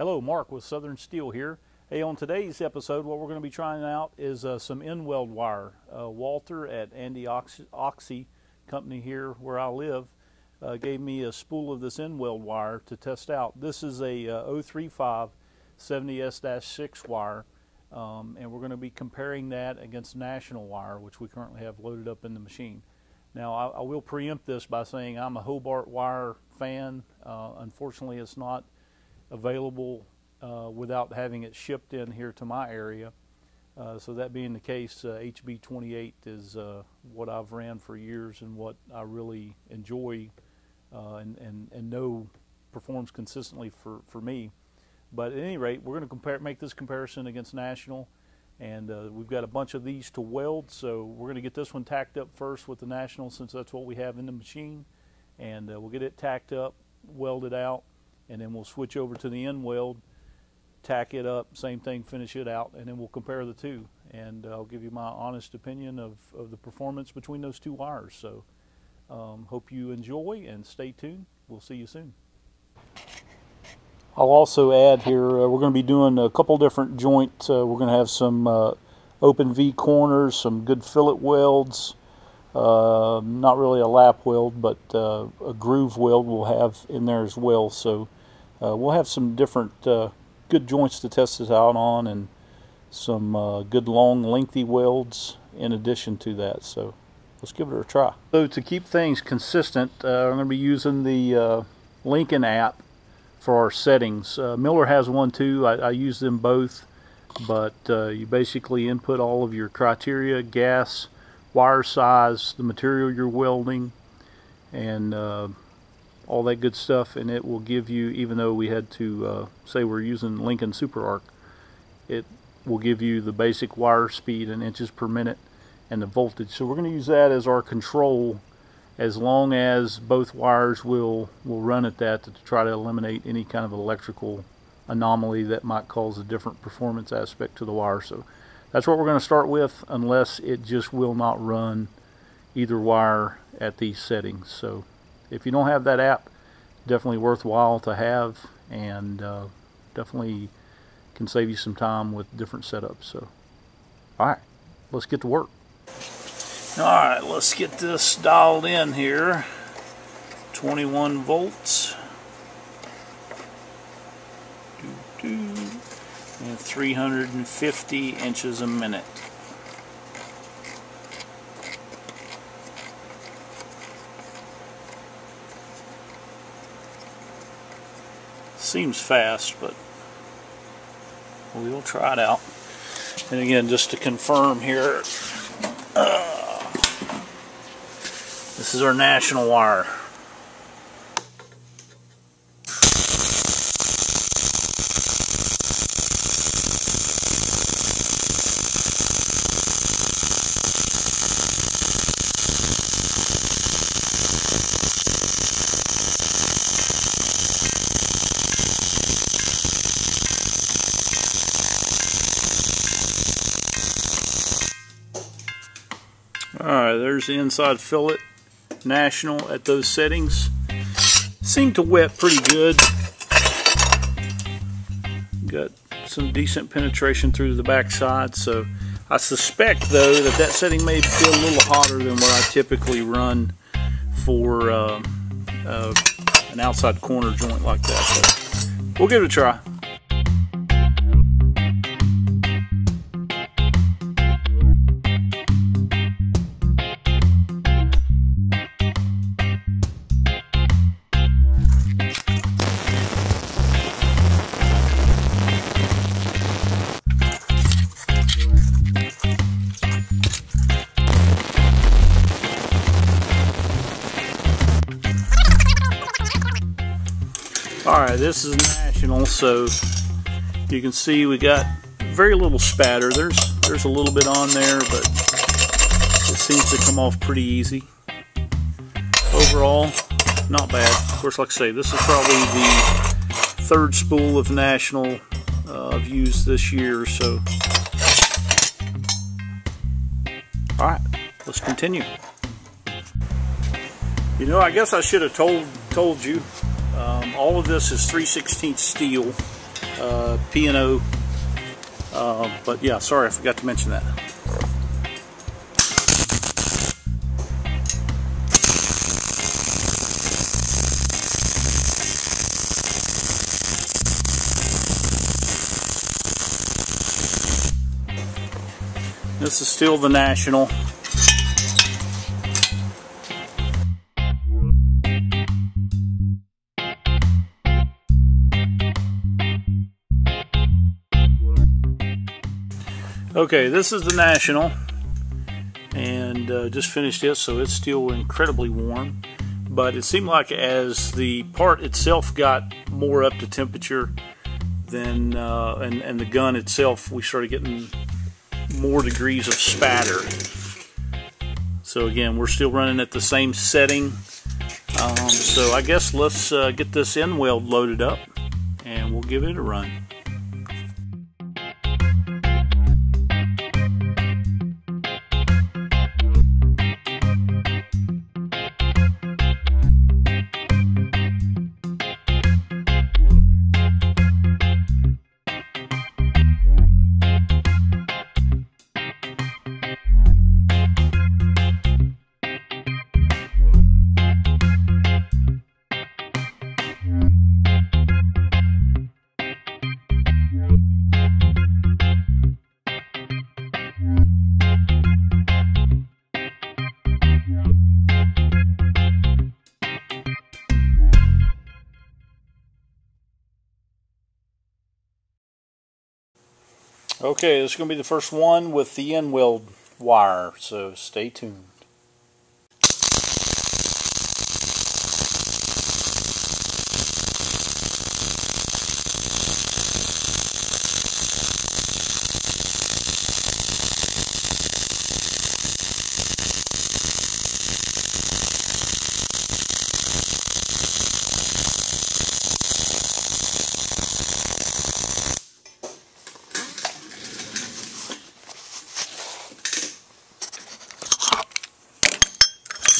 Hello, Mark with Southern Steel here. Hey, on today's episode, what we're going to be trying out is some InWeld wire. Walter at Andy Oxy company here where I live gave me a spool of this InWeld wire to test out. This is a 035 70S-6 wire, and we're going to be comparing that against National wire, which we currently have loaded up in the machine. Now, I will preempt this by saying I'm a Hobart wire fan. Unfortunately, it's not available without having it shipped in here to my area. So that being the case, HB28 is what I've ran for years and what I really enjoy and know performs consistently for me. But at any rate, we're going to make this comparison against National, and we've got a bunch of these to weld, so we're going to get this one tacked up first with the National since that's what we have in the machine, and we'll get it tacked up, welded out, and then we'll switch over to the InWeld, tack it up, same thing, finish it out, and then we'll compare the two. And I'll give you my honest opinion of the performance between those two wires. So hope you enjoy and stay tuned. We'll see you soon. I'll also add here, we're going to be doing a couple different joints. We're going to have some open V corners, some good fillet welds, not really a lap weld, but a groove weld we'll have in there as well. So we'll have some different good joints to test this out on, and some good long lengthy welds in addition to that. So let's give it a try. So to keep things consistent, I'm going to be using the Lincoln app for our settings. Miller has one too. I use them both, but you basically input all of your criteria, gas, wire size, the material you're welding, and all that good stuff, and it will give you, even though we had to say we're using Lincoln Super Arc, it will give you the basic wire speed in inches per minute and the voltage. So we're going to use that as our control as long as both wires will run at that to try to eliminate any kind of electrical anomaly that might cause a different performance aspect to the wire. So that's what we're going to start with, unless it just will not run either wire at these settings. So if you don't have that app, definitely worthwhile to have, and definitely can save you some time with different setups. So alright, let's get to work. Alright, let's get this dialed in here. 21 volts. And 350 inches a minute. Seems fast, but we'll try it out. And again, just to confirm here, this is our National wire. Alright, there's the inside fillet, National at those settings. Seem to wet pretty good. Got some decent penetration through the back side, so I suspect though that setting may be a little hotter than what I typically run for an outside corner joint like that. So we'll give it a try. Alright, this is National, so you can see we got very little spatter. There's a little bit on there, but it seems to come off pretty easy. Overall, not bad. Of course, like I say, this is probably the third spool of National I've used this year, so alright, let's continue. You know, I guess I should have told you, all of this is 3/16 steel, P&O. But yeah, sorry, I forgot to mention that. This is still the National. Okay, this is the National, and just finished it, so it's still incredibly warm. But it seemed like as the part itself got more up to temperature, then and the gun itself, we started getting more degrees of spatter. So again, we're still running at the same setting. So I guess let's get this InWeld loaded up, and we'll give it a run. Okay, this is going to be the first one with the InWeld wire, so stay tuned.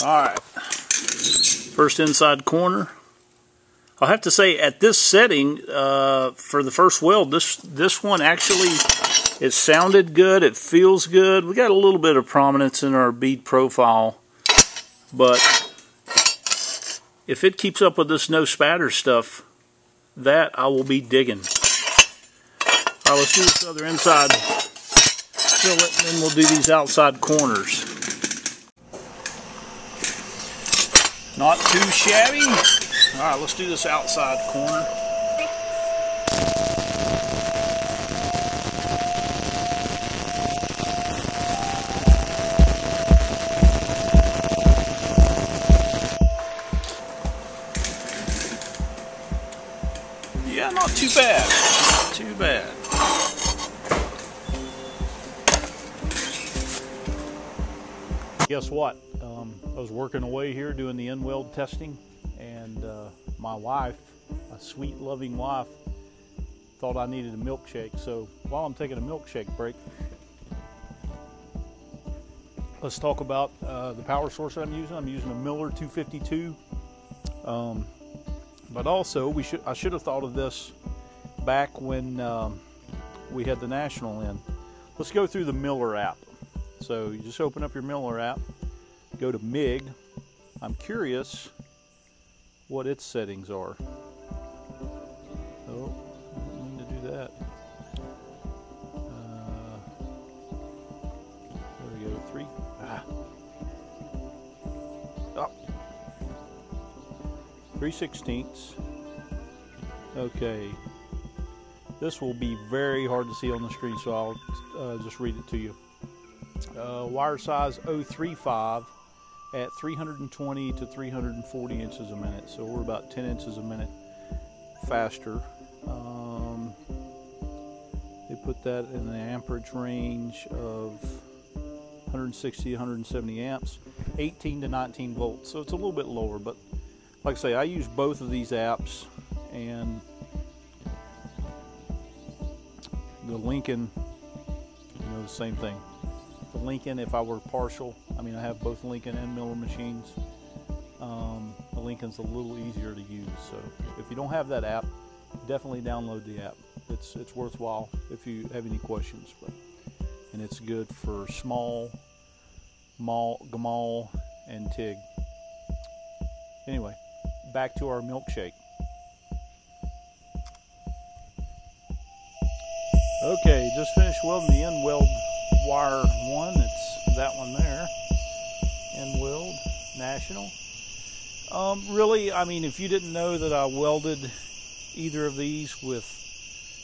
Alright, first inside corner. I'll have to say at this setting, for the first weld, this one actually, it sounded good, it feels good. We got a little bit of prominence in our bead profile, but if it keeps up with this no spatter stuff, that I will be digging. Alright, let's do this other inside fillet, and then we'll do these outside corners. Not too shabby. Alright, let's do this outside corner. Yeah, not too bad. Not too bad. Guess what? I was working away here doing the InWeld testing, and my wife, a sweet loving wife, thought I needed a milkshake. So while I'm taking a milkshake break, let's talk about the power source that I'm using. I'm using a Miller 252, but also I should have thought of this back when we had the National in. Let's go through the Miller app. So you just open up your Miller app, go to MIG. I'm curious what its settings are. Oh, I didn't mean to do that. There we go, 3. Oh. 3/16. Okay. This will be very hard to see on the screen, so I'll just read it to you. Wire size 035 at 320 to 340 inches a minute, so we're about 10 inches a minute faster. They put that in the amperage range of 160 to 170 amps, 18 to 19 volts, so it's a little bit lower. But like I say, I use both of these apps, and the Lincoln, the same thing. The Lincoln, if I were partial, I mean, I have both Lincoln and Miller machines. The Lincoln's a little easier to use, so if you don't have that app, definitely download the app. it's worthwhile if you have any questions. And it's good for small, gamal, and TIG. Anyway, back to our milkshake. Okay, just finished welding the InWeld wire 1. It's that one there. InWeld National. Really, I mean, if you didn't know that I welded either of these with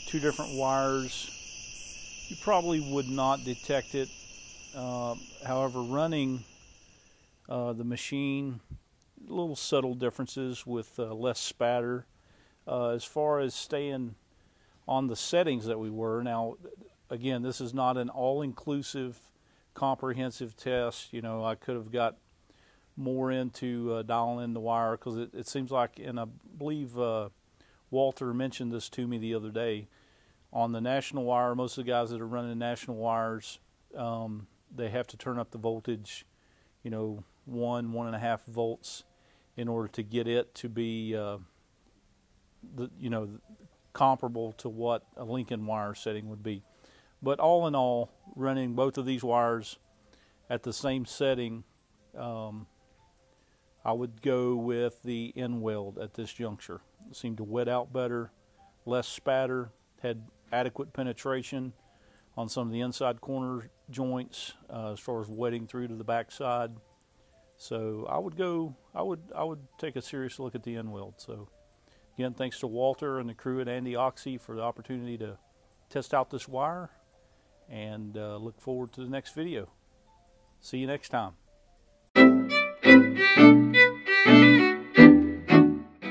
2 different wires, you probably would not detect it. However, running the machine, little subtle differences with less spatter. As far as staying on the settings that we were, now again, this is not an all-inclusive comprehensive test. You know, I could have got more into dialing in the wire, because it seems like, and I believe Walter mentioned this to me the other day, on the national wire, most of the guys that are running national wires, they have to turn up the voltage, you know, 1.5 volts in order to get it to be comparable to what a Lincoln wire setting would be. But all in all, running both of these wires at the same setting, I would go with the InWeld at this juncture. It seemed to wet out better, less spatter, had adequate penetration on some of the inside corner joints as far as wetting through to the backside. So I would take a serious look at the InWeld. So again, thanks to Walter and the crew at Andy Oxy for the opportunity to test out this wire, and look forward to the next video. See you next time.